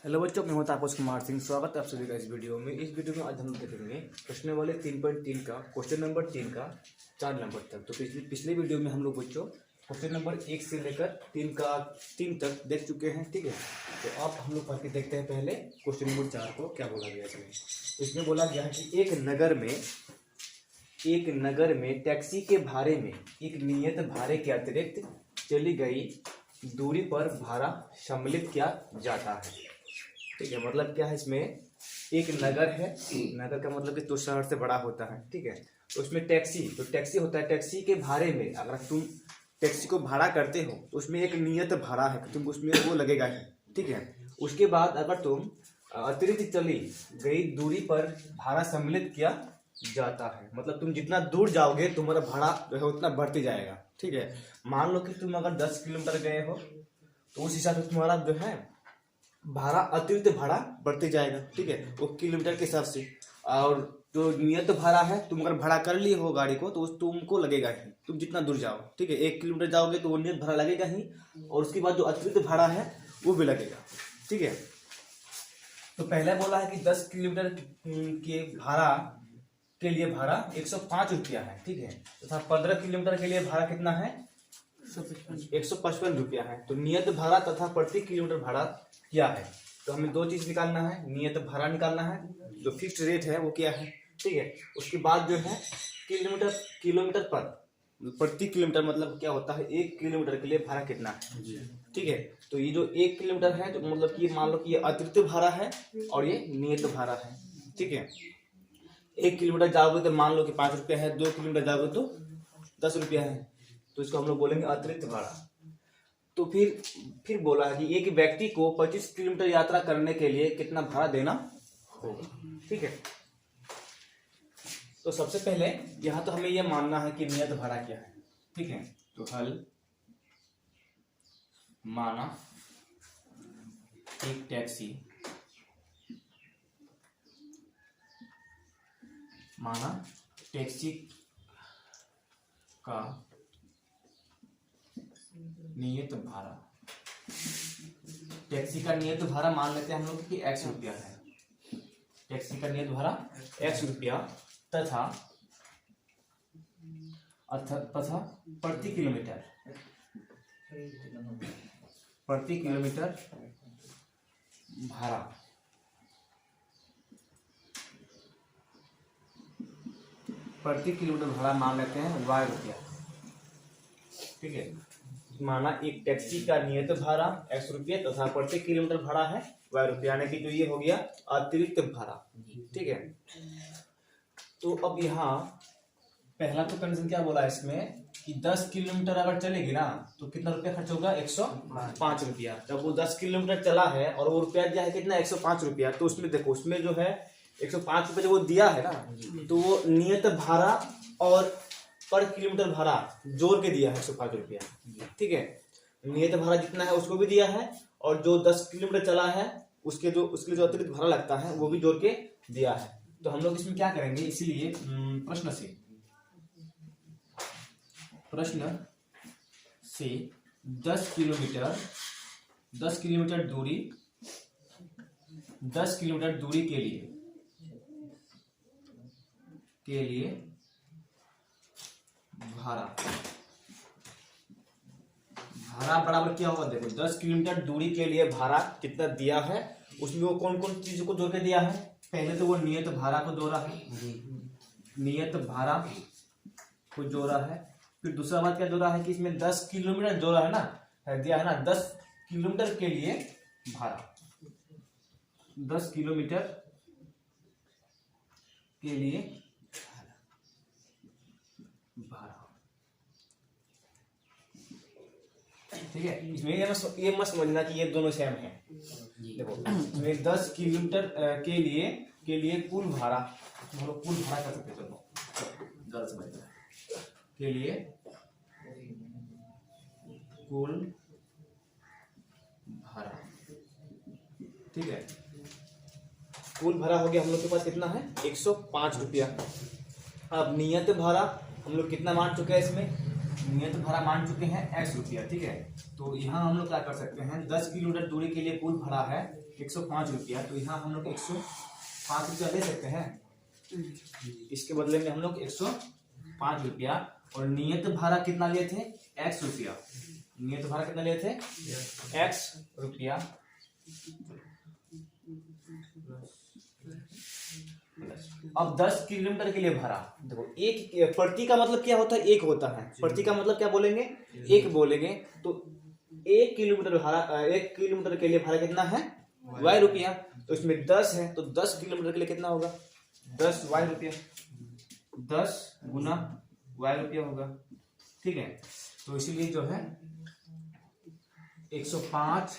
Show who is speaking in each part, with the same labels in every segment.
Speaker 1: Hello बच्चों, मैं हूं तापस कुमार सिंह। स्वागत है आप सभी का इस वीडियो में। इस वीडियो में आज हम देखेंगे प्रश्न वाले 3.3 का क्वेश्चन नंबर 3 का 4 नंबर तक। तो पिछले वीडियो में हम लोग बच्चों क्वेश्चन नंबर 1 से लेकर 3 तक देख चुके हैं। ठीक है, तो आप हम लोग पढ़ के देखते हैं पहले क्वेश्चन नंबर 4 को। क्या बोला गया इसमें? इसमें बोला गया है कि एक नगर में टैक्सी के भाड़े में एक नियत भाड़े के अतिरिक्त चली गई दूरी पर भाड़ा सम्मिलित किया जाता है। ठीक है, मतलब क्या है, इसमें एक नगर है। नगर का मतलब कि जो शहर से बड़ा होता है। ठीक है, तो उसमें टैक्सी होता है। टैक्सी के भाड़े में अगर तुम टैक्सी को भाड़ा करते हो तो उसमें एक नियत भाड़ा है, तुम उसमें वो लगेगा ही। ठीक है, उसके बाद अगर तुम अतिरिक्त चली गई दूरी पर भाड़ा सम्मिलित किया जाता है, मतलब तुम जितना दूर जाओगे तुम्हारा भाड़ा जो है उतना बढ़ते जाएगा। ठीक है, मान लो कि तुम अगर 10 किलोमीटर गए हो तो उस हिसाब से तुम्हारा जो है भाड़ा अतिरिक्त भाड़ा बढ़ते जाएगा। ठीक है, वो किलोमीटर के हिसाब से। और जो नियत भाड़ा है, तुम अगर भाड़ा कर लिए हो गाड़ी को तो तुमको लगेगा ही, तुम जितना दूर जाओ। ठीक है, 1 किलोमीटर जाओगे तो वो नियत भाड़ा लगेगा ही, और उसके बाद जो अतिरिक्त भाड़ा है वो भी लगेगा। ठीक है, तो पहले बोला है कि 10 किलोमीटर के भाड़ा के लिए भाड़ा 105 रुपया है। ठीक है, तथा 15 किलोमीटर के लिए भाड़ा कितना है? 155 रुपया है। तो नियत भाड़ा तथा प्रति किलोमीटर भाड़ा क्या है? तो हमें दो चीज निकालना है, नियत भाड़ा निकालना है, जो फिक्स्ड रेट है वो क्या है। ठीक है, उसके बाद जो है किलोमीटर पर प्रति किलोमीटर मतलब क्या होता है, 1 किलोमीटर के लिए भाड़ा कितना है। ठीक है, तो ये जो 1 किलोमीटर है तो मतलब कि मान लो कि ये अतिरिक्त भाड़ा है और ये नियत भाड़ा है। ठीक है, 1 किलोमीटर जाओगे तो मान लो कि 5 रुपया है, 2 किलोमीटर जाओगे तो 10 रुपया है, तो इसको हम लोग बोलेंगे अतिरिक्त भाड़ा। तो फिर बोला है कि एक व्यक्ति को 25 किलोमीटर यात्रा करने के लिए कितना भाड़ा देना होगा। ठीक है, तो सबसे पहले यहाँ तो हमें यह मानना है कि नियत भाड़ा क्या है। ठीक है, तो हल माना एक टैक्सी का नियत भाड़ा, टैक्सी का नियत भाड़ा मान लेते हैं हम लोग कि X रुपया है। टैक्सी का नियत भाड़ा X रुपया तथा प्रति किलोमीटर भाड़ा प्रति किलोमीटर भाड़ा मान लेते हैं Y रुपया। ठीक है, माना एक टैक्सी का नियत भाड़ा X रुपया तथा प्रति किलोमीटर भाड़ा है Y रुपया, यानी कि जो ये हो गया अतिरिक्त भाड़ा। ठीक है, तो अब यहाँ पहला तो कंडीशन क्या बोला इसमें कि 10 किलोमीटर अगर चलेगी ना तो कितना रुपया खर्च होगा? 105 रुपया। जब वो 10 किलोमीटर चला है और वो रुपया दिया है कितना? 105 रुपया। तो उसमें देखो, उसमें जो है 105 रुपये जो वो दिया है ना, तो वो नियत भाड़ा और पर किलोमीटर भाड़ा जोड़ के दिया है 105 रुपया। ठीक है, नियत भाड़ा जितना है उसको भी दिया है, और जो 10 किलोमीटर चला है उसके लिए जो अतिरिक्त भाड़ा लगता है वो भी जोड़ के दिया है। तो हम लोग इसमें क्या करेंगे, इसीलिए प्रश्न से 10 किलोमीटर दूरी के लिए भाड़ा बराबर क्या होगा? देखो, 10 किलोमीटर दूरी के लिए भाड़ा कितना दिया है, उसमें वो कौन कौन चीजों को जोड़ के दिया है? पहले तो वो नियत भाड़ा को जोड़ा है, फिर दूसरा बात क्या जोड़ा है कि इसमें 10 किलोमीटर जोड़ा है ना, दिया है ना, 10 किलोमीटर के लिए भाड़ा, 10 किलोमीटर के लिए भाड़ा। ठीक है, इसमें ये मत समझना कि ये दोनों सेम है। देखो, इसमें 10 किलोमीटर के लिए कुल भाड़ा, हम लोग कुल भाड़ा कर सकते, चलो गलत समझ रहे के लिए कुल भाड़ा। ठीक है, कुल भाड़ा हो गया हम लोग के पास कितना है? 105 रुपया। अब नियत भाड़ा हम लोग कितना मान चुके हैं? इसमें नियत भाड़ा मान चुके हैं X रुपया। ठीक है, तो यहाँ हम लोग क्या कर सकते हैं, 10 किलोमीटर दूरी के लिए कुल भाड़ा है 105 रुपया, तो यहाँ हम लोग 105 रुपया ले सकते हैं। इसके बदले में हम लोग 105 रुपया, और नियत भाड़ा कितना लिए थे, x रुपया। नियत भाड़ा कितना लिए थे, x रुपया। अब 10 किलोमीटर के लिए भाड़ा, देखो एक प्रति का मतलब क्या होता है, एक होता है। प्रति का मतलब क्या बोलेंगे, एक बोलेंगे। तो 1 किलोमीटर भाड़ा, 1 किलोमीटर के लिए भाड़ा कितना है, y रुपया। तो इसमें 10 है, तो 10 किलोमीटर के लिए कितना होगा, 10 y रुपया। 10 गुना y रुपया होगा, ठीक है। तो इसीलिए जो है 105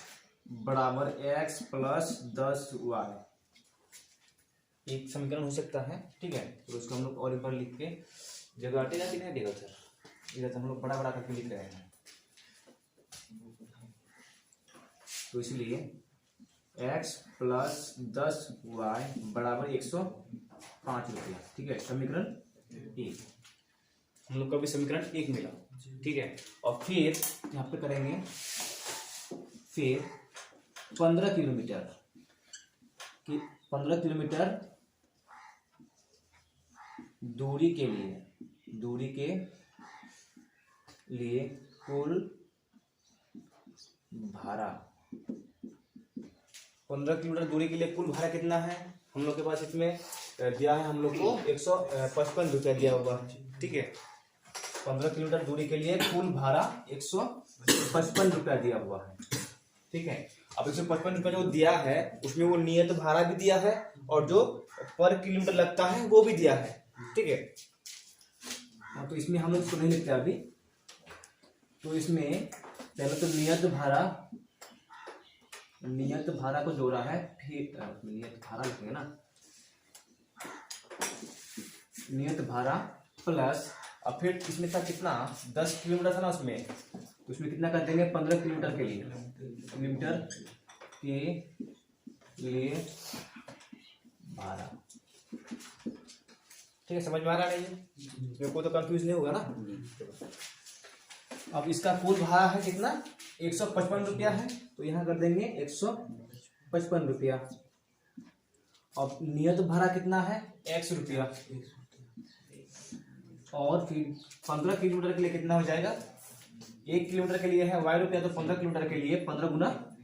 Speaker 1: बराबर x प्लस 10y, एक समीकरण हो सकता है, ठीक है। तो उसको हम लोग और एक बार लिख के, जगह हटेगा कि नहीं हटेगा सर, इधर तो हम लोग बड़ा बड़ा करके लिख रहे हैं। तो इसलिए x प्लस 10y बराबर 105 रुपया, ठीक है। समीकरण 1 हम लोग का भी समीकरण 1 मिला, ठीक है। और फिर यहाँ पे करेंगे, फिर 15 किलोमीटर की 15 किलोमीटर दूरी के लिए कुल भाड़ा, 15 किलोमीटर दूरी के लिए कुल भाड़ा कितना है हम लोग के पास, इसमें दिया है हम लोग को 155 रुपया दिया होगा, ठीक है। 15 किलोमीटर दूरी के लिए कुल भाड़ा 155 रुपया दिया हुआ है, ठीक है। अब 155 रुपया जो दिया है उसमें वो नियत भाड़ा भी दिया है, और जो पर किलोमीटर लगता है वो भी दिया है, ठीक है। तो इसमें हम लोग इसको नहीं लिखते अभी। तो इसमें पहले तो नियत भाड़ा को जोड़ा है, फिर नियत भाड़ा लिखेंगे ना, नियत भाड़ा प्लस, और फिर इसमें था कितना, 10 किलोमीटर था ना उसमें, तो उसमें कितना कर देंगे, 15 किलोमीटर के लिए भाड़ा, ठीक है। समझ में आ रहा नहीं, मेरे को तो कंफ्यूज नहीं होगा ना। अब इसका कुल भाड़ा है कितना, 155 रुपया है, तो यहाँ कर देंगे 155 रुपया। अब नियत भाड़ा कितना है, x रुपया, और फिर 15 किलोमीटर के लिए कितना हो जाएगा, 1 किलोमीटर के लिए है y रुपया, तो 15 किलोमीटर के लिए 15 गुना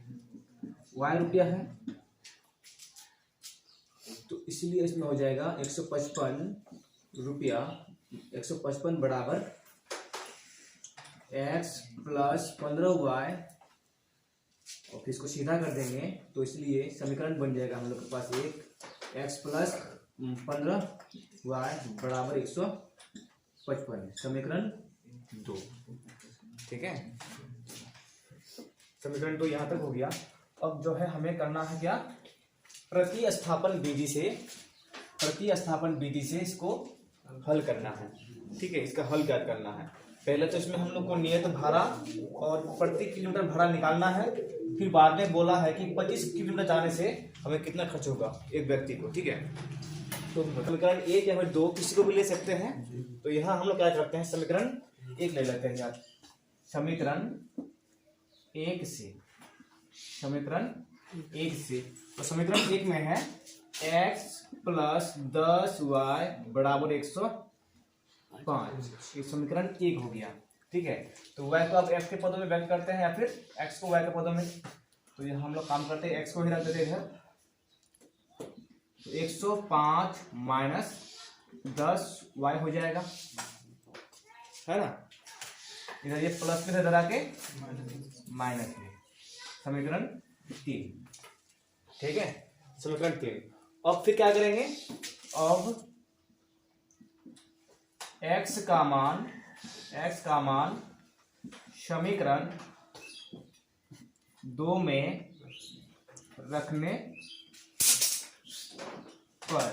Speaker 1: y रुपया है। तो इसलिए इसमें हो जाएगा 155 रुपया, 155 बराबर x प्लस 15y, और फिर इसको सीधा कर देंगे, तो इसलिए समीकरण बन जाएगा हम लोग के पास एक x प्लस 15y बराबर 155, समीकरण 2, ठीक है। समीकरण 2 यहाँ तक हो गया। अब जो है हमें करना है क्या, प्रतिस्थापन विधि से इसको हल करना है, ठीक है। इसका हल ज्ञात करना है। पहले तो इसमें हम लोग को नियत भाड़ा और प्रति किलोमीटर भाड़ा निकालना है, फिर बाद में बोला है कि 25 किलोमीटर जाने से हमें कितना खर्च होगा एक व्यक्ति को, ठीक है। तो समीकरण 1 या फिर 2 किसी को भी ले सकते हैं। तो यहाँ हम लोग क्या करते हैं, समीकरण 1 ले लेते हैं यार। समीकरण 1 से तो समीकरण 1 में है x प्लस 10y बराबर 105, ये समीकरण 1 हो गया, ठीक है। तो y को आप f के पदों में व्यक्त करते हैं या फिर x को y के पदों में। तो यहाँ हम लोग काम करते हैं, x को ही रख देते हैं इधर। तो 105 माइनस 10y हो जाएगा, है ना। इधर ये प्लस में इधर आके माइनस में, समीकरण 3, ठीक है। समीकरण 3। अब फिर क्या करेंगे, अब x का मान समीकरण 2 में रखने पर,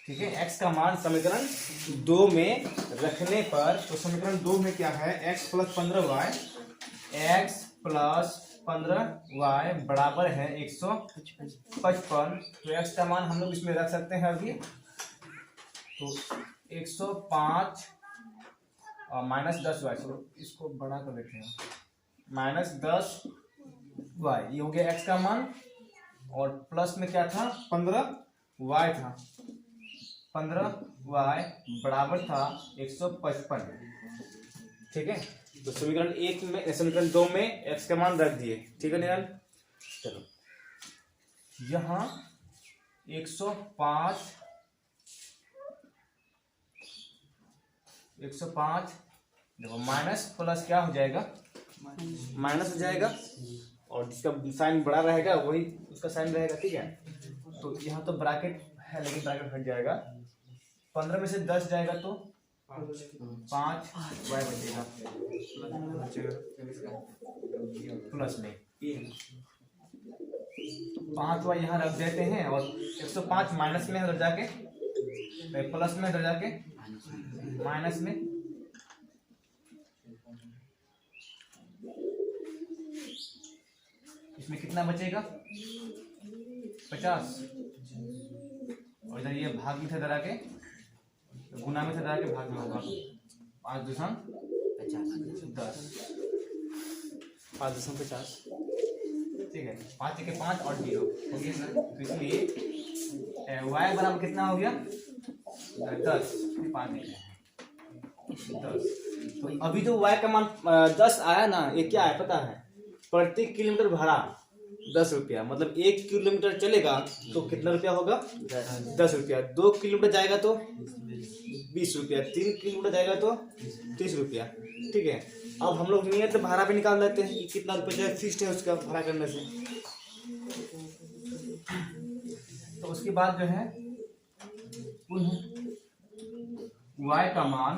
Speaker 1: ठीक है। x का मान समीकरण 2 में रखने पर, तो समीकरण 2 में क्या है, x plus 15y, x plus 15y बराबर है 155। तो x का मान हम लोग इसमें रख सकते हैं अभी। तो 105 और माइनस 10y, चलो इसको बड़ा कर देते हैं, माइनस 10y, ये हो गया x का मान। और प्लस में क्या था 15y था, 15y बराबर था 155। ठीक है, तो समीकरण 1 में, समीकरण 2 में x का मान रख दिए। ठीक है निरल, चलो यहाँ 105 देखो माइनस प्लस क्या हो जाएगा, माइनस हो जाएगा, और जिसका साइन बड़ा रहेगा वही उसका साइन रहेगा। ठीक है, तो यहाँ तो ब्रैकेट है लेकिन ब्रैकेट हट जाएगा, 15 में से 10 जाएगा तो 5 y बचेगा, प्लस में 5 y यहाँ रख देते हैं, और 105 माइनस में उधर जाके, प्लस में उधर जाके माइनस में, इसमें कितना बचेगा 50, और इधर ये भाग में था के गुना में था के भाग में होगा, 5 दशम 10, 5 दशम 50। ठीक है, 5 के 5 और 0 हो गया सर, तो इसलिए y बराबर कितना हो गया 10, 5 10। तो अभी जो y का मान 10 आया ना, ये क्या है पता है, प्रति किलोमीटर भाड़ा 10 रुपया, मतलब 1 किलोमीटर चलेगा तो कितना रुपया होगा 10 रुपया, 2 किलोमीटर जाएगा तो 20 रुपया, 3 किलोमीटर जाएगा तो 30 रुपया। ठीक है, अब हम लोग नियत भाड़ा पे निकाल लेते हैं कि कितना रुपया जो फिक्स्ड है उसका भाड़ा करने से। तो उसके बाद जो है y का मान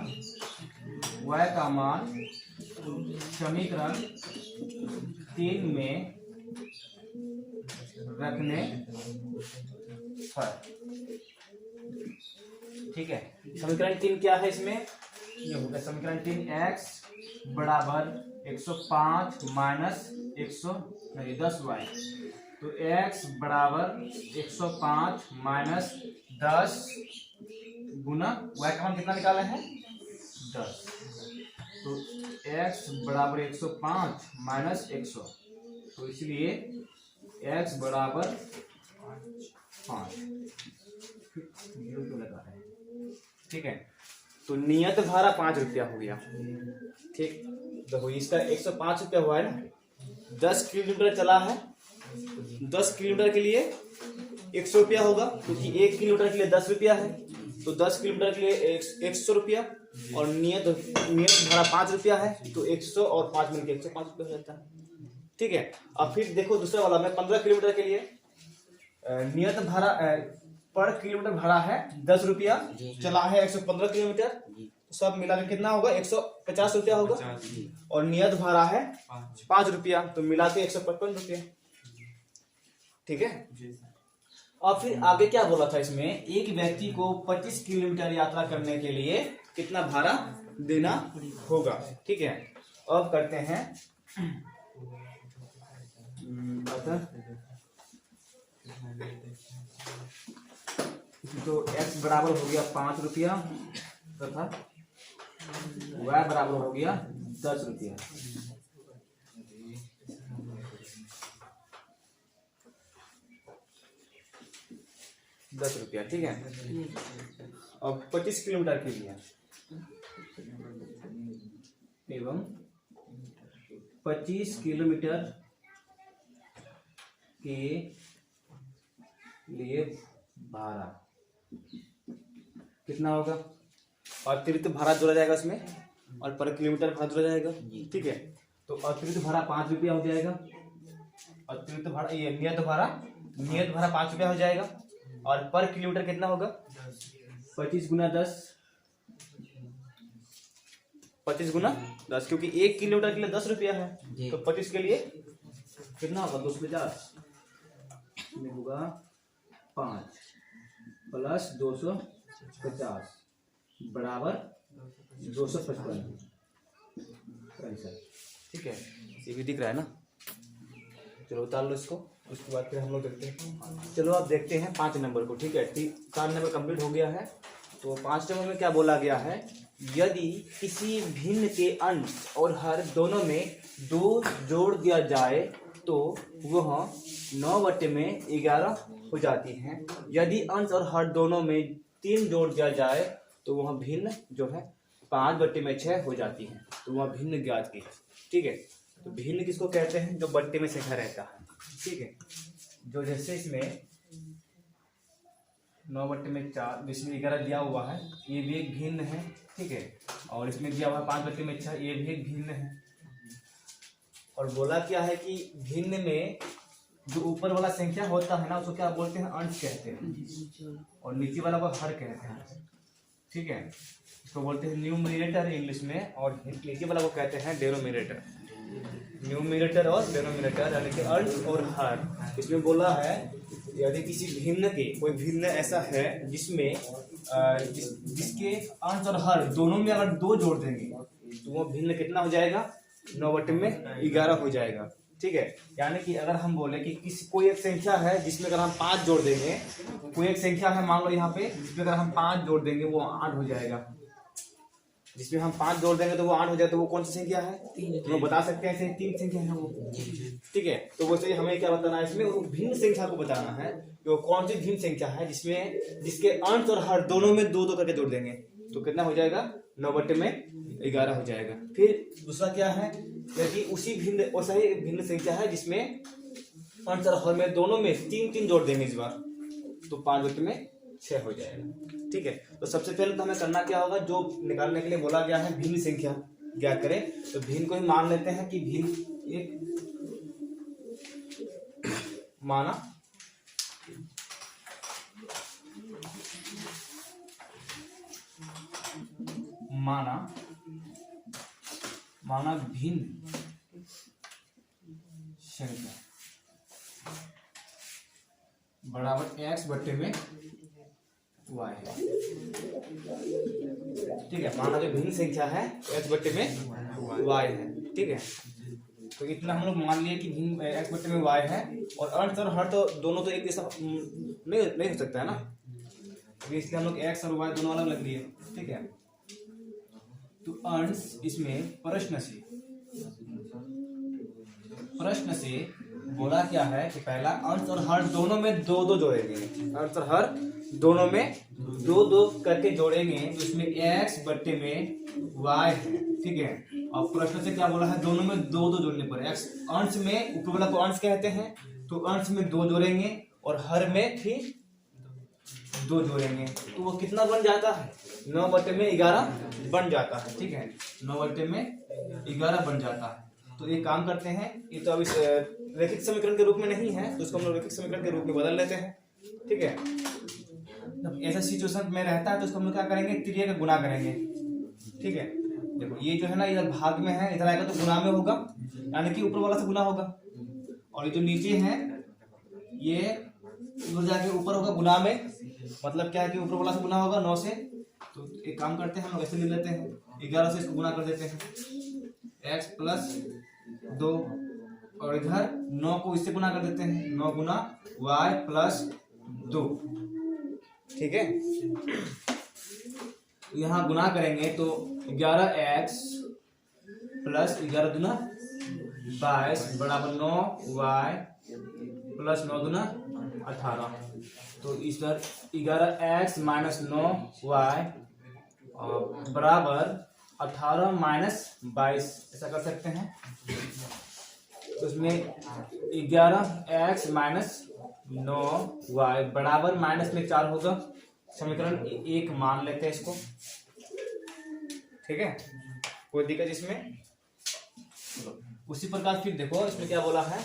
Speaker 1: समीकरण 3 में रखने पर, ठीक है, समीकरण 3 क्या है इसमें, ये होगा समीकरण 3 x बराबर 105 माइनस 10y, तो x बराबर 105 माइनस 10 गुना y का मान कितना निकाला है 10, तो x बराबर 105 माइनस 100, तो इसलिए x बराबर 5 लगा है। ठीक है, तो नियत भाड़ा 5 रुपया हो गया। ठीक, देखो इसका 105 रुपया हुआ है ना, 10 किलोमीटर चला है, 10 किलोमीटर के लिए 100 रुपया होगा, क्योंकि 1 किलोमीटर के लिए 10 रुपया है, तो 10 किलोमीटर के लिए 100 रुपया, और नियत भाड़ा 5 रुपया है, तो 100 और 5 मिलकर 105 रुपया हो जाता है। ठीक है, अब फिर देखो दूसरा वाला में 15 किलोमीटर के लिए नियत भाड़ा पर किलोमीटर भाड़ा है 10 रुपया, चला है 115 किलोमीटर, तो सब मिला के कितना होगा 150 रुपया होगा, और नियत भाड़ा है 5 रुपया, तो मिला के 155 रुपया। ठीक है, और फिर आगे क्या बोला था इसमें, एक व्यक्ति को 25 किलोमीटर यात्रा करने के लिए कितना भाड़ा देना होगा। ठीक है, अब करते हैं तो x बराबर हो गया 5 रुपया तथा y बराबर हो गया 10 रुपया। ठीक है, अब 25 किलोमीटर के लिए एवं 25 किलोमीटर के लिए भाड़ा कितना होगा, अतिरिक्त भाड़ा जोड़ा जाएगा उसमें, और पर किलोमीटर भाड़ा जोड़ा जाएगा। ठीक है, तो अतिरिक्त भाड़ा 5 रुपया हो जाएगा, अतिरिक्त भाड़ा ये नियत भाड़ा 5 रुपया हो जाएगा, और पर किलोमीटर कितना होगा 25 गुना 10, 25 गुना 10, क्योंकि 1 किलोमीटर के लिए 10 रुपया है, तो 25 के लिए कितना होगा 250 होगा 5 प्लस 250 बराबर 255। ठीक है, ये भी दिख रहा है ना, चलो उतार लो इसको, उसके बाद फिर हम लोग देखते हैं। चलो अब देखते हैं 5 नंबर को। ठीक है, 4 नंबर कंप्लीट हो गया है, तो 5 नंबर में क्या बोला गया है, यदि किसी भिन्न के अंश और हर दोनों में 2 जोड़ दिया जाए तो वह 9/11 हो जाती हैं। यदि अंश और हर दोनों में 3 जोड़ दिया जाए तो वह भिन्न जो है 5/6 हो जाती है। तो वह भिन्न ज्ञात की है। ठीक है, तो भिन्न किसको कहते हैं? जो बट्टे में संख्या रहता है। ठीक है, जो जैसे इसमें 9/4 जिसमें 11 दिया हुआ है, ये भी एक भिन्न है। ठीक है, और इसमें दिया हुआ है 5/6, ये भी एक भिन्न है। और बोला क्या है कि भिन्न में जो ऊपर वाला संख्या होता है ना, उसको क्या बोलते हैं? अंश कहते हैं, और नीचे वाला को हर कहते हैं। ठीक है, इसको बोलते हैं न्यूमरेटर इंग्लिश में, और नीचे वाला को कहते हैं डेनोमिनेटर। न्यूमरेटर और डेनोमिनेटर यानी कि अंश और हर। इसमें बोला है यदि किसी भिन्न के कोई भिन्न ऐसा है जिसमें जिसके अंश और हर दोनों में अगर 2 जोड़ देंगे तो वो भिन्न कितना हो जाएगा? 9/11 हो जाएगा। ठीक है, यानी कि अगर हम बोले कि कोई एक संख्या है जिसमें अगर हम 5 जोड़ देंगे, कोई एक संख्या है मान लो यहाँ पे, जिसमें अगर हम 5 जोड़ देंगे वो 8 हो जाएगा। जिसमें हम 5 जोड़ देंगे तो वो 8 हो जाए, तो वो कौन सी संख्या है? तो वो बता सकते हैं ऐसे 3 संख्या है वो। ठीक है, तो वैसे हमें क्या बताना है? इसमें वो भिन्न संख्या को बताना है कि वो कौन सी भिन्न संख्या है जिसके अंश और हर दोनों में 2-2 करके जोड़ देंगे तो कितना हो जाएगा? 9/11 हो जाएगा। फिर दूसरा क्या है? यदि उसी भिन्न वैसा ही भिन्न संख्या है जिसमें अंश और हर में दोनों में 3-3 जोड़ देंगे इस बार, तो 5/6 हो जाएगा। ठीक है, तो सबसे पहले तो हमें करना क्या होगा? जो निकालने के लिए बोला गया है भिन्न संख्या ज्ञात करें, तो भिन्न को ही मान लेते हैं कि भिन्न एक माना भिन्न संख्या बराबर x/y है। ठीक है, माना जो भिन्न संख्या है x/y है। ठीक है, तो इतना हम लोग मान लिए कि भिन्न x/y है, और अंश और हर तो दोनों तो एक जैसा नहीं हो सकता है ना, तो इसलिए हम लोग x और y दोनों अलग लग लिए। ठीक है, तो अंश इसमें प्रश्न से बोला क्या है कि पहला अंश और हर दोनों में 2-2 जोड़ेंगे। अंश और हर दोनों में 2-2 करके जोड़ेंगे, तो इसमें x/y है। ठीक है, और प्रश्न से क्या बोला है? दोनों में 2-2 जोड़ने पर x अंश में ऊपर वाला को अंश कहते हैं, तो अंश में 2 जोड़ेंगे और हर में फिर 2 जोड़ेंगे, तो वो कितना बन जाता है? 9/11 बन जाता है। ठीक है, 9/11 बन जाता है। तो एक काम करते हैं, ये तो अभी रैखिक समीकरण के रूप में नहीं है, तो इसको हम लोग रैखिक समीकरण के रूप में बदल लेते हैं। ठीक है, जब ऐसा सिचुएशन में रहता है तो इसको हम लोग क्या करेंगे? त्रिज्या का गुना करेंगे। ठीक है, देखो ये जो है ना, इधर भाग में है, इधर आएगा तो गुना में होगा, यानी कि ऊपर वाला से गुना होगा, और ये जो नीचे है ये उधर जाके ऊपर होगा गुना में। मतलब क्या है कि ऊपर वाला से गुना होगा 9 से। तो एक काम करते हैं, हम लोग ऐसे ले लेते हैं, 11 से इसको गुना कर देते हैं, x+2, और इधर 9 को इससे गुना कर देते हैं, 9 गुना y+2। ठीक है, यहाँ गुना करेंगे तो 11x + 11 दूना 22 बराबर 9y + 9 दूना 18। तो इस पर 11x - 9y बराबर 18 - 22, ऐसा कर सकते हैं। तो उसमें 11x - 9y बराबर माइनस में 4 होगा। समीकरण 1 मान लेते हैं इसको। ठीक है, कोई दिक्कत इसमें? उसी प्रकार फिर देखो इसमें क्या बोला है,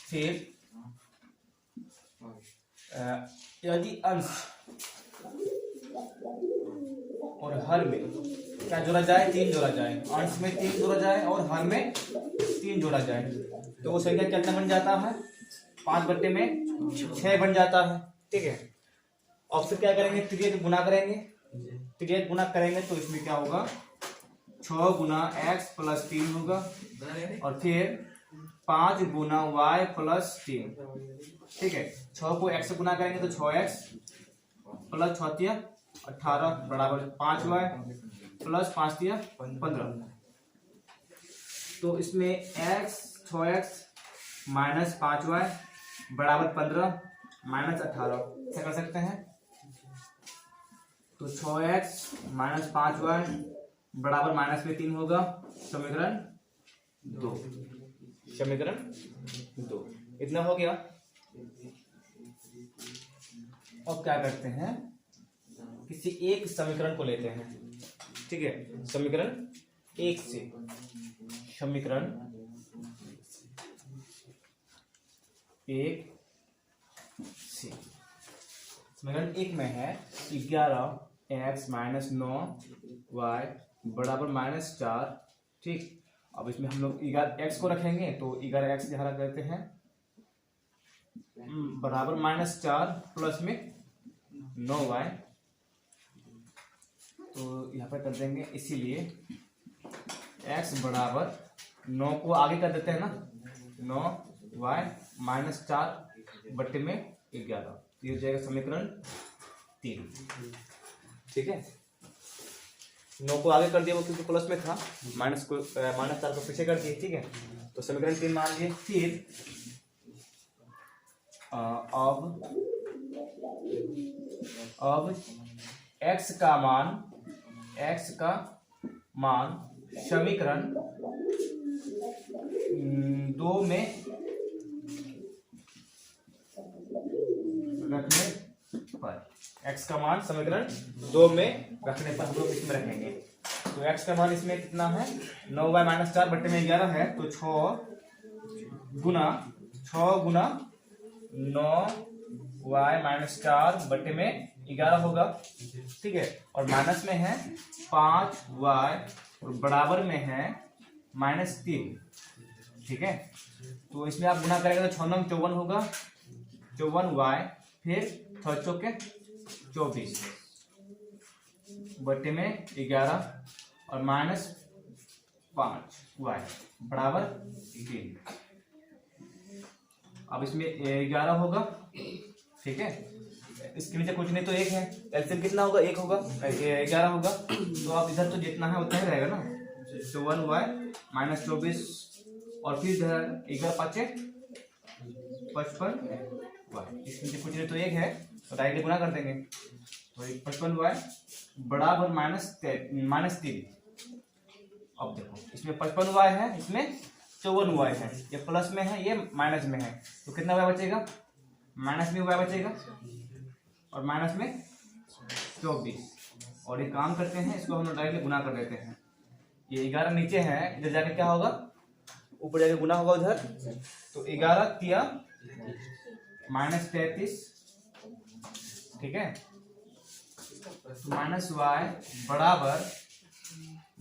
Speaker 1: फिर यदि अंश और हर में क्या जोड़ा जाए? 3 जोड़ा जाए। अंश में 3 जोड़ा जाए और हर में 3 जोड़ा जाए, तो वो संख्या कितना बन जाता है? 5/6 बन जाता है। ठीक है, और फिर क्या करेंगे? त्रिज्या गुना करेंगे। त्रिज्या गुना करेंगे तो इसमें क्या होगा? 6 गुना x + 3 होगा, और फिर 5 गुना y + 3। ठीक है, 6 को x से गुना करेंगे तो 6x + 6 18 बराबर 5y + 5 15। तो इसमें x 6x -5y बराबर 15 -18 ऐसा कर सकते हैं। तो 6x -5y बराबर -3 होगा। समीकरण 2, समीकरण 2 इतना हो गया। अब क्या करते हैं, किसी एक समीकरण को लेते हैं, ठीक है। समीकरण 1 से, समीकरण 1 से, समीकरण 1 में है 11x - 9y बराबर -4, ठीक। अब इसमें हम लोग 11x को रखेंगे तो 11x यहाँ रख देते हैं बराबर -4 प्लस में 9y, तो यहाँ पर कर देंगे। इसीलिए x बराबर 9 को आगे कर देते हैं ना, 9y -4 बट्टे में 11, तो ये हो जाएगा समीकरण 3, ठीक है। 9 को आगे कर दिया वो क्योंकि प्लस में था, -4 को पीछे कर दिए, ठीक है। तो समीकरण 3 मान लिए। फिर अब x का मान समीकरण 2 में रखने पर, x का मान समीकरण 2 में रखने पर हम लोग इसमें रखेंगे। तो x का मान इसमें कितना है, 9y -4 बट्टे में 11 है, तो 6 गुना 9y -4 बट्टे में 11 होगा, ठीक है। और माइनस में है 5y और बराबर में है -3, ठीक है। तो इसमें आप गुना करेंगे तो 6 9 54 होगा, 54y फिर 6 चौके 24 बट्टे में 11 और -5y बराबर 3। अब इसमें 11 होगा, ठीक है। इसके नीचे कुछ नहीं तो 1 है, एलसीएम कितना होगा, 1 होगा, 11 होगा। तो आप इधर तो जितना है उतना ही रहेगा ना, 51y -24 और फिर इधर 11 5 55y, इसके नीचे कुछ नहीं तो 1 है, तो डायरेक्टली गुना कर देंगे। तो 55y बराबर -3। अब देखो इसमें 55y है, इसमें 54y है, ये प्लस में है ये माइनस में है, तो कितना y बचेगा, माइनस में y बचेगा और माइनस में 24। और ये काम करते हैं, इसको हम लोग डायरेक्टली गुना कर देते हैं। ये 11 नीचे है, इधर जाके क्या होगा, ऊपर जाके गुना होगा उधर, तो 11 तिया -33, ठीक है। तो -y बराबर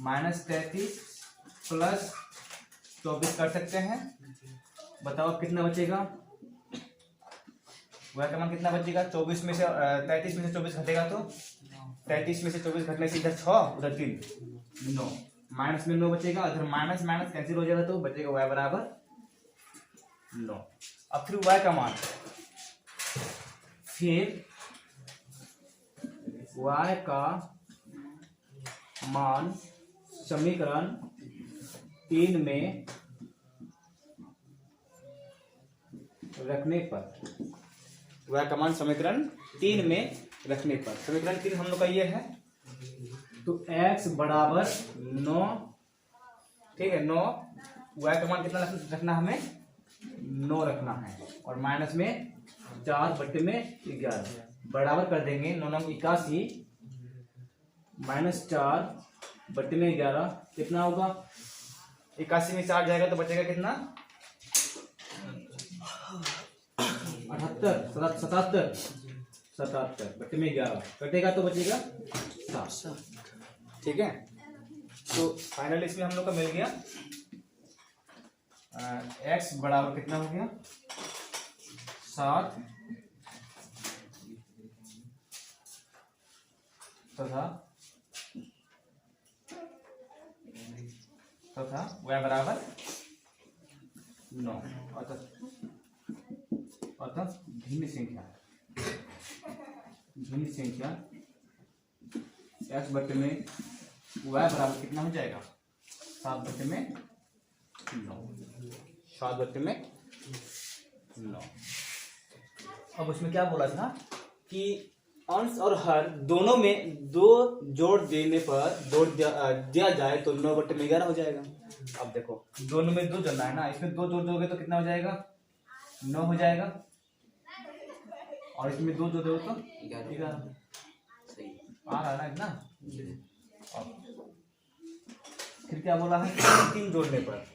Speaker 1: -33 प्लस 24 कर सकते हैं। बताओ कितना बचेगा, वह का मान कितना बचेगा, 34 में से 33 में से 24 घटेगा तो 33 में से 24 घटने से इधर 6 उधर 3 9, माइनस में 9 बचेगा, उधर माइनस माइनस कैंसिल हो जाएगा तो बचेगा y बराबर 9। अब फिर y का मान, फिर y का मान समीकरण 3 में रखने पर, y का मान समीकरण 3 में रखने पर, समीकरण 3 हम लोग का ये है, तो x बराबर 9, ठीक है। 9 y का मान कितना रखना, हमें 9 रखना है, और माइनस में 4 बट्टे में 11 बराबर कर देंगे। 9 9 81 -4 बट्टे में 11 कितना होगा, 81 में 4 जाएगा तो बचेगा कितना, 77 बट्टे में 11 कटेगा तो बचेगा 7, ठीक है। तो फाइनली इसमें हम लोग का मिल गया x बराबर कितना हो गया 7 तथा y बराबर 9, अतः भिन्न संख्या x बट्टे में y बराबर कितना हो जाएगा 7 बट्टे में 9, 7 बट्टे में 9। अब उसमें क्या बोला था कि अंश और हर दोनों में 2 जोड़ देने पर दिया जाए तो 9/11 हो जाएगा। अब देखो दोनों में 2 जोड़ना है ना, इसमें 2 जोड़ दोगे तो कितना हो जाएगा, 9 हो जाएगा, और इसमें 2 जोड़ दोगे तो 11 आ रहा है ना इतना। अब फिर क्या बोला है, 3 जोड़ने पर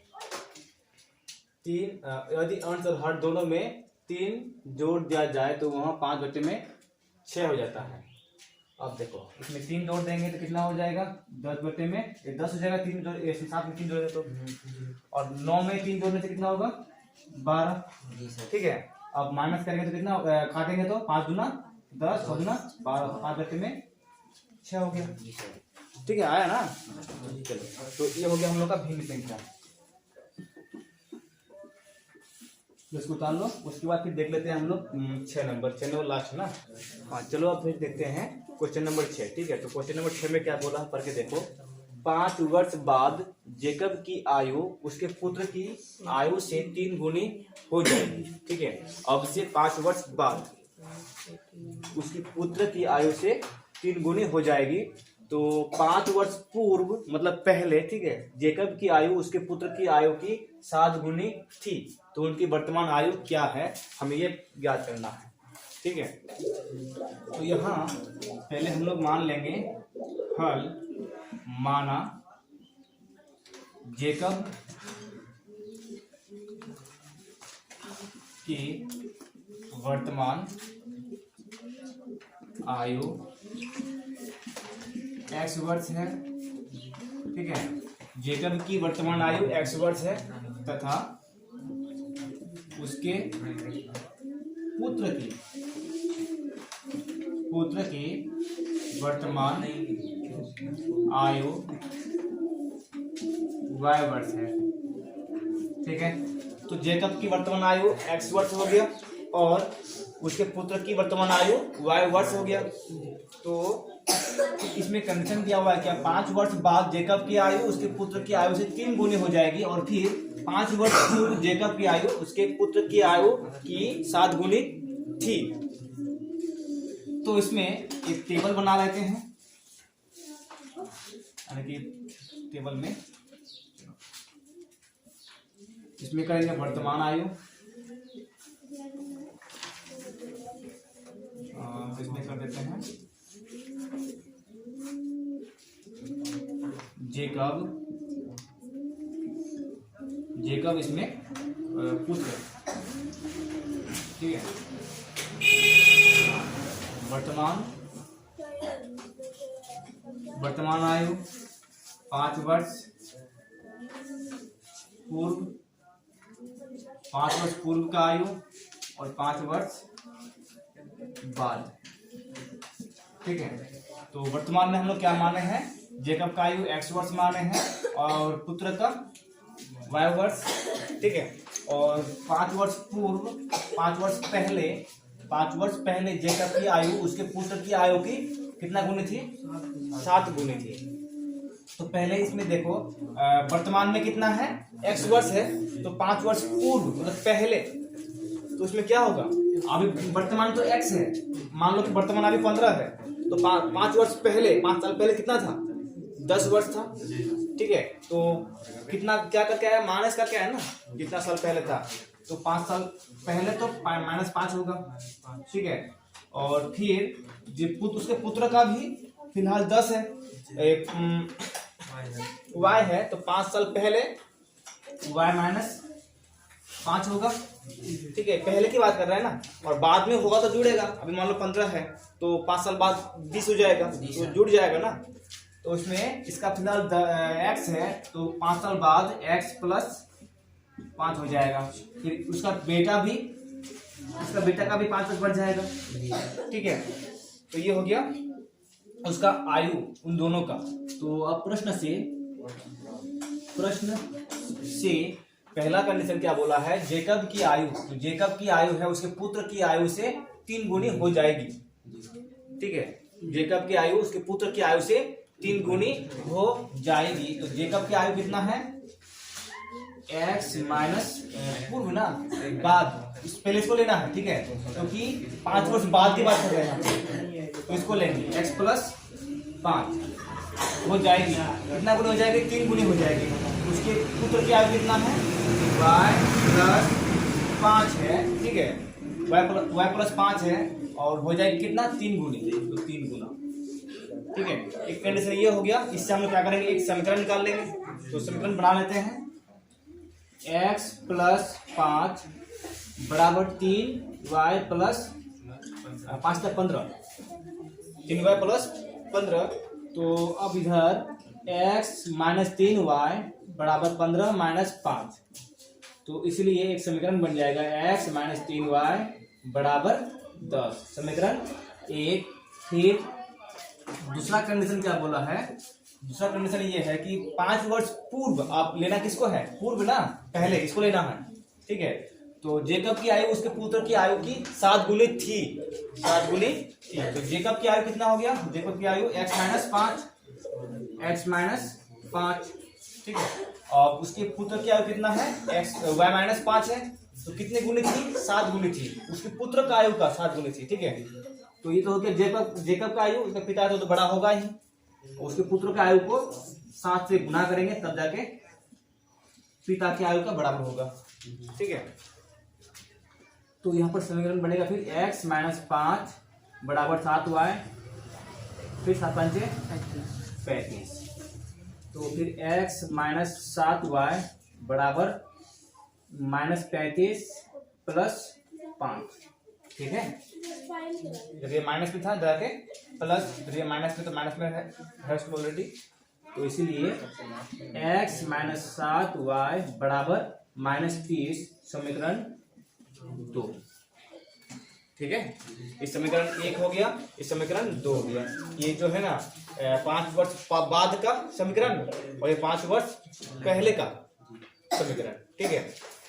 Speaker 1: 3 यदि अंश और हर दोनों में 3 जोड़ दिया जाए तो वहाँ 5/6 हो जाता है। अब देखो इसमें 3 जोड़ देंगे तो कितना हो जाएगा, 10 हो जाएगा। 3 जोड़ 7 में 3 जोड़े तो, और 9 में 3 जोड़ने से कितना होगा, 12। ठीक है, अब माइनस करेंगे तो कितना, काटेंगे तो 5 दूना 10, 6 दूना 12, 5/6 हो गया। ठीक है, आया ना। चलो तो ये हो गया हम लोग का भिन्न संख्या, इसको उतार लो। उसके बाद फिर देख लेते हैं हम लोग 6 नंबर लास्ट है ना। हाँ चलो अब फिर देखते हैं क्वेश्चन नंबर 6। ठीक है, तो क्वेश्चन नंबर 6 में क्या बोला है पढ़ के देखो। 5 वर्ष बाद जेकब की आयु उसके पुत्र की आयु से 3 गुनी हो जाएगी। ठीक है, अब से 5 वर्ष बाद उसके पुत्र की आयु से 3 गुनी हो जाएगी। तो 5 वर्ष पूर्व मतलब पहले, ठीक है, जेकब की आयु उसके पुत्र की आयु की 7 गुनी थी, तो उनकी वर्तमान आयु क्या है, हमें ये ज्ञात करना है। ठीक है, तो यहाँ पहले हम लोग मान लेंगे हल माना जेकब की वर्तमान आयु x वर्ष है। ठीक है, जेकब की वर्तमान आयु x वर्ष है तथा उसके पुत्र की वर्तमान आयु y वर्ष है। ठीक है, तो जेकब की वर्तमान आयु x वर्ष हो गया और उसके पुत्र की वर्तमान आयु y वर्ष हो गया। तो इसमें कंडीशन दिया हुआ है क्या, 5 वर्ष बाद जेकब की आयु उसके पुत्र की आयु से 3 गुनी हो जाएगी, और फिर 5 वर्ष पूर्व जेकब की आयु उसके पुत्र की आयु की 7 गुनी थी। तो इसमें एक टेबल बना लेते हैं, यानी कि टेबल में इसमें करेंगे वर्तमान आयु, इसमें कर देते हैं जेकब इसमें पुत्र। ठीक है, वर्तमान आयु 5 वर्ष पूर्व का आयु और 5 वर्ष बाद। ठीक है, तो वर्तमान में हम लोग क्या माने हैं, जेकब का आयु x वर्ष माने हैं और पुत्र का y वर्ष। ठीक है, और 5 वर्ष पूर्व 5 वर्ष पहले जेकब की आयु उसके पुत्र की आयु की कितना गुनी थी, 7 गुनी थी। तो पहले इसमें देखो वर्तमान में कितना है, x वर्ष है, तो 5 वर्ष पूर्व मतलब पहले, तो उसमें क्या होगा, अभी वर्तमान तो x है, मान लो कि वर्तमान अभी 15 है, तो 5 वर्ष पहले 5 साल पहले कितना था, 10 वर्ष था। ठीक है, तो कितना क्या करके आया, माइनस करके आया ना, जितना साल पहले था, तो 5 साल पहले तो -5 होगा। ठीक है, और फिर उसके पुत्र का भी फिलहाल 10 है, y है, तो 5 साल पहले y -5 होगा। ठीक है, पहले की बात कर रहे हैं ना, और बाद में होगा तो जुड़ेगा, अभी मान लो 15 है तो 5 साल बाद 20 हो जाएगा, तो जुड़ जाएगा ना। तो इसमें इसका फिलहाल x है, तो 5 साल बाद x + 5 हो जाएगा, फिर उसका बेटा का भी 5 वर्ष बढ़ जाएगा। ठीक है, तो ये हो गया उसका आयु उन दोनों का। तो अब प्रश्न से पहला कंडीशन क्या बोला है, जेकब की आयु है उसके पुत्र की आयु से 3 गुनी हो जाएगी। ठीक है, जेकब की आयु उसके पुत्र की आयु से 3 गुनी हो जाएगी। तो जेकब की आयु कितना है, x माइनस पूर्व ना बाद पहले इसको लेना है, ठीक है, क्योंकि 5 वर्ष बाद की बात कर रहे हैं, तो इसको लेंगे x प्लस 5 हो जाएगी, कितना गुनी हो जाएगी, 3 गुनी हो जाएगी। उसके पुत्र की आयु कितना है, y प्लस 5 है, ठीक है, y प्लस 5 है, और हो जाएगी कितना, 3 गुनी, तो 3 गुना, ठीक है। एक कंडीशन ये हो गया। इससे हम लोग क्या करेंगे, एक समीकरण निकाल लेंगे। तो समीकरण बना लेते हैं, x प्लस 5 बराबर 3y प्लस 5 तक 15, 3y प्लस 15। तो अब इधर x माइनस 3y बराबर 15 माइनस 5, तो इसलिए एक समीकरण बन जाएगा x माइनस 3y बराबर 10, समीकरण 1। फिर दूसरा कंडीशन क्या बोला है, दूसरा कंडीशन ये है कि 5 वर्ष पूर्व, आप लेना किसको है, पूर्व ना, पहले इसको लेना है, ठीक है। तो जेकब की आयु उसके पुत्र की आयु की 7 गुनी थी, 7 गुनी थी। तो जेकब की आयु कितना हो गया, जेकब की आयु x माइनस 5, ठीक है, और उसके पुत्र की आयु कितना है, y माइनस 5 है, तो कितने गुनी थी, 7 गुनी थी, उसके पुत्र का आयु का 7 गुनी थी, ठीक है। तो ये तो हो गया जेकब का आयु, उसका पिता तो बड़ा होगा ही, उसके पुत्र के आयु को 7 से गुना करेंगे तब जाके पिता की आयु का बराबर होगा, ठीक है। तो यहाँ पर समीकरण बनेगा फिर x माइनस 5 बराबर 7y, फिर 7 5 35, तो फिर x माइनस 7y बराबर माइनस 35 प्लस 5, ठीक है। जब ये माइनस में था जाके प्लस, जब ये माइनस में तो माइनस में है ऑलरेडी, तो इसीलिए x माइनस 7y बराबर माइनस 30, समीकरण 2, ठीक है। इस समीकरण 1 हो गया, इस समीकरण 2 हो गया। ये जो है ना 5 वर्ष बाद का समीकरण, और ये 5 वर्ष पहले का समीकरण, ठीक है।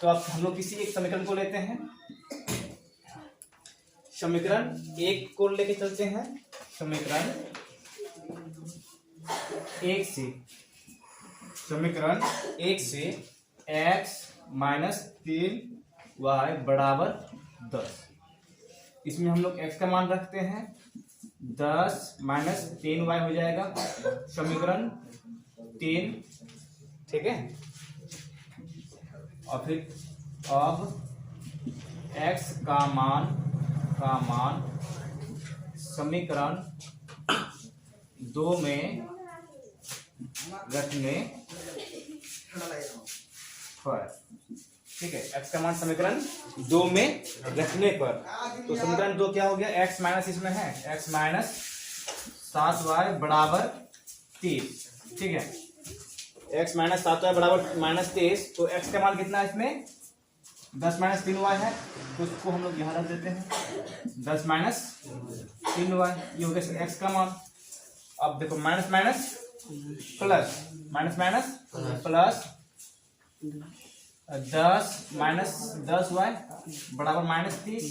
Speaker 1: तो अब हम लोग किसी एक समीकरण को लेते हैं, समीकरण 1 को लेके चलते हैं। समीकरण 1 से x माइनस 3y बराबर 10, इसमें हम लोग x का मान रखते हैं, 10 माइनस 3y हो जाएगा, समीकरण 3, ठीक है। और फिर अब x का मान समीकरण 2 में रखने पर, ठीक है, x का मान समीकरण 2 में रखने पर, तो समीकरण 2 क्या हो गया, x माइनस इसमें है, x माइनस 7y बराबर 30, ठीक है, x माइनस 7y बराबर माइनस 30। तो x का मान कितना है इसमें, 10 माइनस 3y है, तो उसको हम लोग यहाँ रख देते हैं, 10 माइनस 3y, ये हो गया x का मान। अब देखो minus minus plus, minus minus plus 10 minus 10y बराबर माइनस 30,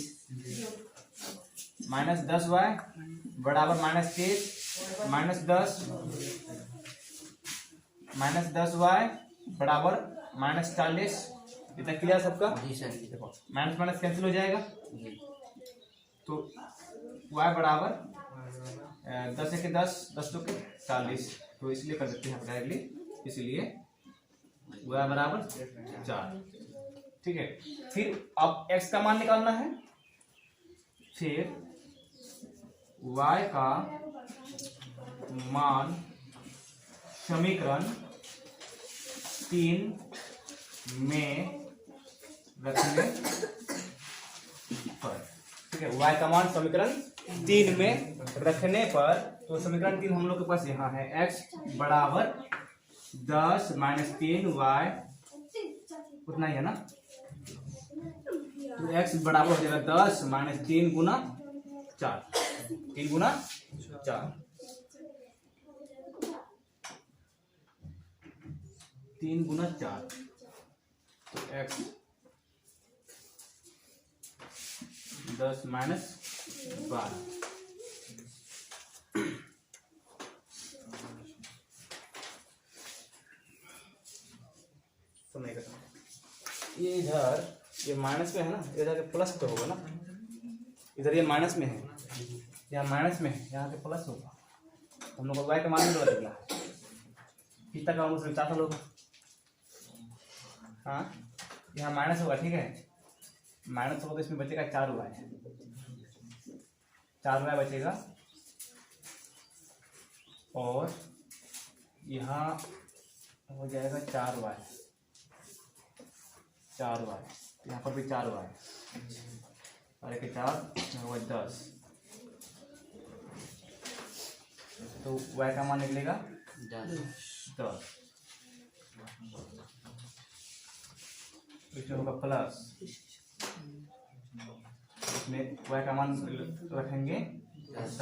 Speaker 1: माइनस 10y बराबर माइनस 30, माइनस 10y बराबर माइनस 40। इतना क्लियर सबका, देखो माइनस माइनस कैंसिल हो जाएगा, तो y बराबर 10 के 10, 10 के 40, तो इसलिए कर देते हैं डायरेक्टली, इसलिए y बराबर 4, ठीक है। फिर अब x का मान निकालना है, फिर y का मान समीकरण 3 में रखने पर, ठीक है, y का मान समीकरण 3 में रखने पर, तो समीकरण 3 हम लोग के पास यहाँ है, x बराबर 10 माइनस 3y, उतना ही है ना, तो x बराबर हो जाएगा 10 माइनस 3 गुना 4, 3 गुना 4, 3 गुना 4, तो x 10 माइनस 12, ये इधर ये माइनस में है ना, इधर जाके प्लस तो होगा ना, इधर ये माइनस में है, यहाँ माइनस में है, यहाँ पे प्लस होगा। हम लोग को y का मान भी निकला कितना का होगा, 4 होगा। हाँ यहाँ माइनस होगा, ठीक है, माइनस होगा तो इसमें बचेगा 4y, 4y बचेगा, और यहाँ हो जाएगा 4y, यहाँ पर भी 4y, और एक 4 होगा 10, तो y का मान निकलेगा 10। इसमें होगा प्लस, इसमें y का मान रखेंगे 10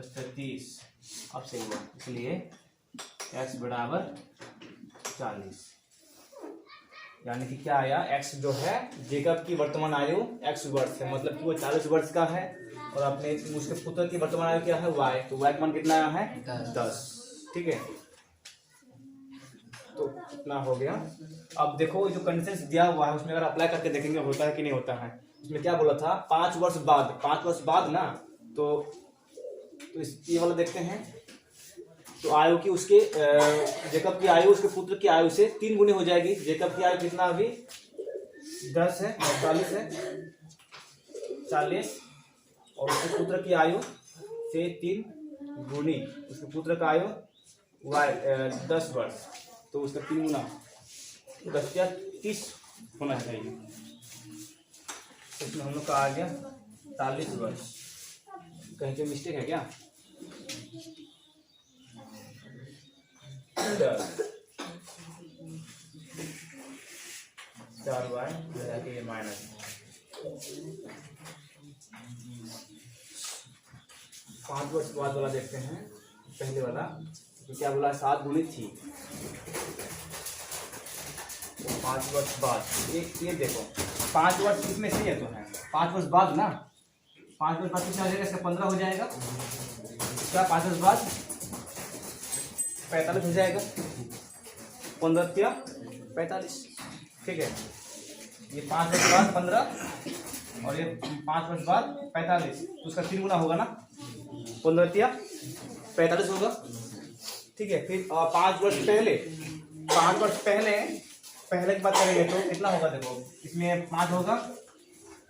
Speaker 1: से 30, अब सही हुआ, इसलिए x बराबर 40, यानी कि क्या आया, x जो है जेकब की वर्तमान आयु x वर्ष है, मतलब कि वो 40 वर्ष का है, और अपने उसके पुत्र की वर्तमान आयु क्या है y, तो y का मान कितना आया है 10, ठीक है। तो कितना हो गया। अब देखो जो कंडीशन दिया हुआ है उसमें अगर अप्लाई करके देखेंगे होता है कि नहीं होता है। इसमें क्या बोला था, 5 वर्ष बाद ना, तो ये वाला देखते हैं, तो आयु की उसके जेकब की आयु उसके पुत्र की आयु से 3 गुनी हो जाएगी। जेकब की आयु कितना अभी 10 है, 40 है, 40, और उसके पुत्र की आयु से 3 गुनी, उसके पुत्र का आयु 10 वर्ष, तो उसका 3 गुना 10 या 30 होना चाहिए। इसमें हम लोग का आ गया 40 वर्ष। कहीं पे मिस्टेक है क्या? 4y ये माइनस 5 वर्ष बाद वाला देखते हैं। पहले वाला तो क्या बोला, 7 गुनी थी, तो 5 वर्ष बाद ये देखो 5 वर्ष कितने से है, तो है 5 वर्ष बाद ना, 5 वर्ष बाद कितना हो जाएगा, इसका 15 हो जाएगा, इसका 5 वर्ष बाद 45 हो जाएगा, 15 या 45, ठीक है। ये 5 वर्ष बाद 15 और ये 5 वर्ष बाद 45, तो उसका 3 गुना होगा ना, 15 या 45 होगा, ठीक है। फिर 5 वर्ष पहले की बात करेंगे तो कितना होगा, देखो इसमें 5 होगा,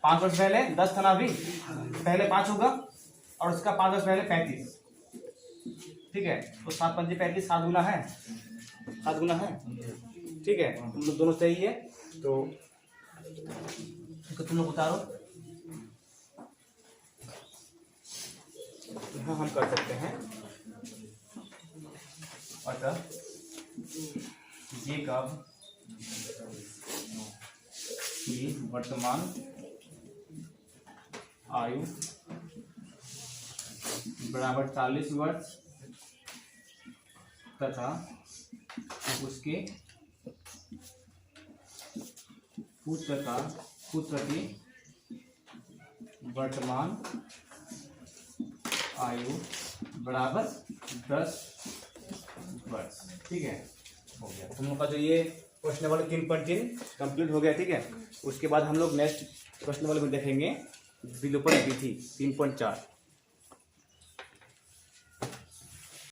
Speaker 1: 5 वर्ष पहले 10 था ना, अभी पहले 5 होगा, और उसका 5 वर्ष पहले 35, ठीक है। तो 7 5 35, 7 गुना है, 7 गुना है, ठीक है। तुम लोग दोनों सही है, तो तुम लोग उतारो, यहाँ हम कर सकते हैं। अतः जेकब की वर्तमान आयु बराबर 40 वर्ष तथा उसके पुत्र की वर्तमान आयु बराबर 10 वर्ष, ठीक है, हो गया। हम लोग का जो ये क्वेश्चन नंबर 3.3 कंप्लीट हो गया, ठीक है। उसके बाद हम लोग नेक्स्ट क्वेश्चन नंबर में देखेंगे विलोपन विधि 3.4।